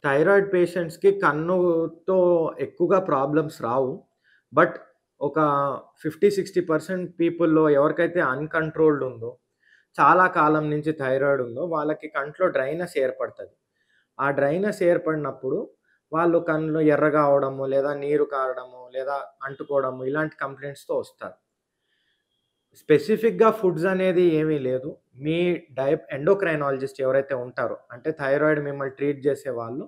Thyroid పేషెంట్స్‌కి కన్నుతో ఎక్కువగా problems Rao. But ఒక 50, 60% పీపుల్‌లో ఎవరికైతే అన్‌కంట్రోల్డ్ ఉందో, చాలా కాలం నుంచి థైరాయిడ్ ఉందో, వాళ్ళకి కంట్లో డ్రైనెస్ ఏర్పడతది. ఆ డ్రైనెస్ ఏర్పడినప్పుడు వాళ్ళు కళ్ళు ఎర్రగా అవ్వడము, లేదా నీరు కారడము, లేదా అంటుకోవడము ఇలాంటి కంప్లెయింట్స్‌తో వస్తారు. స్పెసిఫిక్‌గా ఫుడ్స్ అనేది ఏమీ లేదు. మీ ఎండోక్రైనాలజిస్ట్ ఎవరైతే ఉంటారో, అంటే థైరాయిడ్ మిమ్మల్ని ట్రీట్ చేసేవాళ్ళు,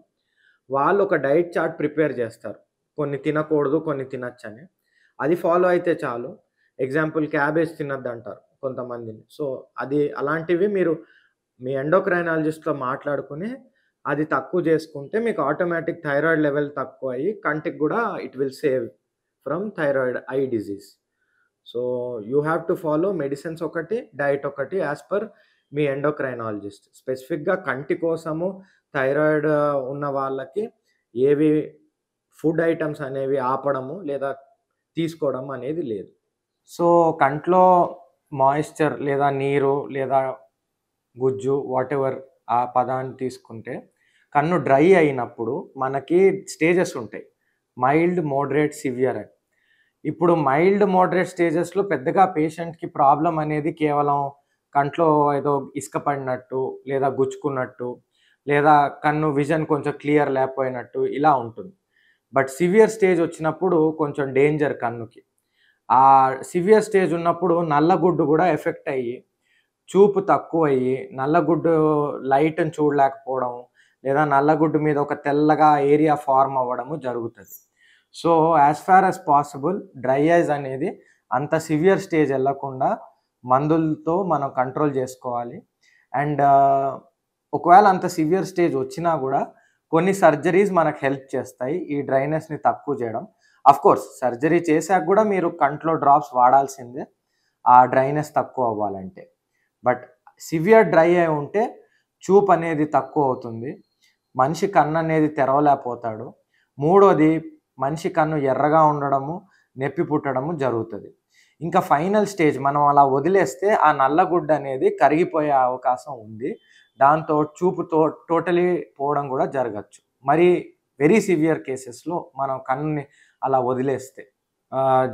వాళ్ళు ఒక డైట్ చార్ట్ ప్రిపేర్ చేస్తారు. కొన్ని తినకూడదు, కొన్ని తినొచ్చని. అది ఫాలో అయితే చాలు. ఎగ్జాంపుల్ క్యాబేజ్ తినొద్దంటారు కొంతమందిని. సో, అది అలాంటివి మీరు మీ ఎండోక్రైనాలజిస్ట్‌తో మాట్లాడుకొని, అది తక్కువ చేసుకుంటే మీకు ఆటోమేటిక్ థైరాయిడ్ లెవెల్ తక్కువయ్యి కంటికి గూడా it will save from thyroid I disease. So, you have to follow medicines ఒకటి, డైట్ ఒకటి యాస్ పర్ మీ ఎండోక్రైనాలజిస్ట్. స్పెసిఫిక్‌గా కంటి కోసము థైరాయిడ్ ఉన్న వాళ్ళకి ఏవి ఫుడ్ ఐటెమ్స్ అనేవి ఆపడము లేదా తీసుకోవడం అనేది లేదు. సో, కంట్లో మాయిశ్చర్ లేదా నీరు లేదా గుజ్జు వాటెవర్ ఆ పదాన్ని తీసుకుంటే, కన్ను డ్రై అయినప్పుడు మనకి స్టేజెస్ ఉంటాయి. మైల్డ్, మోడరేట్, సివియర్ అని. ఇప్పుడు మైల్డ్, మోడరేట్ స్టేజెస్‌లో పెద్దగా పేషెంట్‌కి ప్రాబ్లమ్ అనేది కేవలం కంట్లో ఏదో ఇసుక పడినట్టు, లేదా గుచ్చుకున్నట్టు, లేదా కన్ను విజన్ కొంచెం క్లియర్ లేకపోయినట్టు ఇలా ఉంటుంది. బట్ సివియర్ స్టేజ్ వచ్చినప్పుడు కొంచెం డేంజర్ కన్నుకి. ఆ సివియర్ స్టేజ్ ఉన్నప్పుడు నల్లగుడ్డు గూడా ఎఫెక్ట్ అయ్యి, చూపు తక్కువయ్యి, నల్లగుడ్డు లైట్‌ని చూడలేకపోవడం, లేదా నల్లగుడ్డు మీద ఒక తెల్లగా ఏరియా ఫార్మ్ అవ్వడము జరుగుతది. So, as far as possible dry eyes అనేది అంత సివియర్ స్టేజ్ ఎళ్ళకుండా మందులతో మనం కంట్రోల్ జేసుకోవాలి. అండ్ ఒకవేళ అంత సివియర్ స్టేజ్ వచ్చినా గూడా కొన్ని సర్జరీస్ మనకు హెల్ప్ చేస్తాయి. ఈ డ్రైనెస్‌ని తక్కువ జేయడం. ఆఫ్‌కోర్స్ సర్జరీ చేశాక గూడా మీరు కంట్లో డ్రాప్స్ వాడాల్సిందే. ఆ డ్రైనెస్ తక్కువ అవ్వాలంటే. బట్ సివియర్ డ్రై అయి ఉంటే చూపనేది తక్కువవుతుంది. మనిషి కన్ననేది తెరవలేకపోతాడు. మూడోది మనిషి కన్ను ఎర్రగా ఉండడము, నొప్పి పుట్టడము జరుగుతది. ఇంకా ఫైనల్ స్టేజ్ మనం అలా వదిలేస్తే ఆ నల్లగుడ్డనేది కరిగిపోయే అవకాశం ఉంది. దాంతో చూపు టోటలీ పోవడం గూడా జరగొచ్చు. మరి వెరీ సివియర్ కేసెస్‌లో మనం కన్నుని అలా వదిలేస్తే.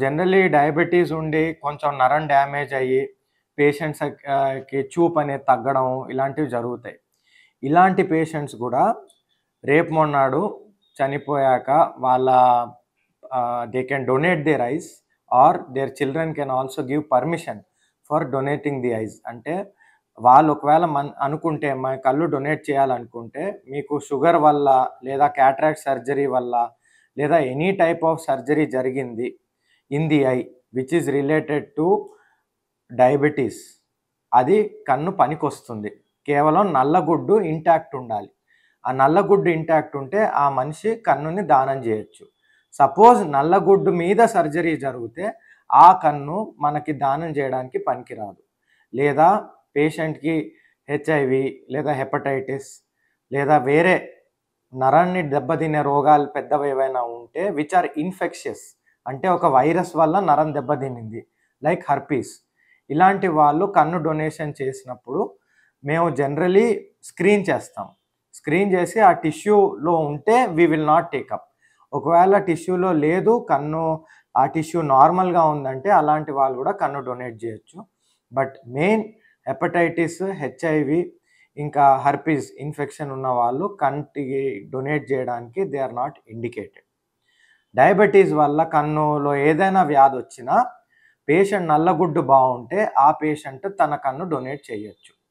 జనరల్లీ డయాబెటిస్ ఉండి కొంచెం నరం డ్యామేజ్ అయ్యి పేషెంట్స్ కి చూపనేది తగ్గడం ఇలాంటివి జరుగుతాయి. ఇలాంటి పేషెంట్స్ గూడా రేపు మొన్నాడు చనిపోయాక వాళ్ళ they can donate their eyes or their children can also give permission for donating the eyes. అంటే వాళ్ళు ఒకవేళ అనుకుంటే మా కళ్ళు డొనేట్ చేయాలనుకుంటే మీకు షుగర్ వల్ల లేదా క్యాటరాక్ట్ సర్జరీ వల్ల లేదా ఎనీ టైప్ ఆఫ్ సర్జరీ జరిగింది in the I which is related to diabetes. అది కన్ను పనికొస్తుంది. కేవలం నల్లగుడ్డు ఇంటాక్ట్ ఉండాలి. ఆ నల్లగుడ్డు ఇంటాక్ట్ ఉంటే ఆ మనిషి కన్నుని దానం జేయొచ్చు. సపోజ్ నల్లగుడ్డు మీద సర్జరీ జరిగితే ఆ కన్ను మనకి దానం జేయడానికి పనికిరాదు. లేదా పేషెంట్‌కి హెచ్ఐవి లేదా హెపటైటిస్ లేదా వేరే నరాన్ని దెబ్బతినే రోగాలు పెద్దవేవైనా ఉంటే విచ్ ఆర్ ఇన్ఫెక్షియస్, అంటే ఒక వైరస్ వల్ల నరం దెబ్బతినింది లైక్ హర్పీస్. ఇలాంటి వాళ్ళు కన్ను డొనేషన్ చేసినప్పుడు మేము జనరల్లీ స్క్రీన్ చేస్తాం. స్క్రీన్ చేసి ఆ టిష్యూలో ఉంటే we will not take up. ఒకవేళ టిష్యూలో లేదు, కన్ను ఆ టిష్యూ నార్మల్‌గా ఉందంటే అలాంటి వాళ్ళు కూడా కన్ను డొనేట్ చేయొచ్చు. బట్ మెయిన్ హెపటైటిస్, హెచ్ఐవి ఇంకా హర్పీస్ ఇన్ఫెక్షన్ ఉన్న వాళ్ళు కంటికి డొనేట్ చేయడానికి they are not indicated. Diabetes వల్ల కన్నులో ఏదైనా వ్యాధి వచ్చినా పేషెంట్ నల్లగుడ్డు బావుంటే ఆ పేషెంట్ తన కన్ను డొనేట్ చేయొచ్చు.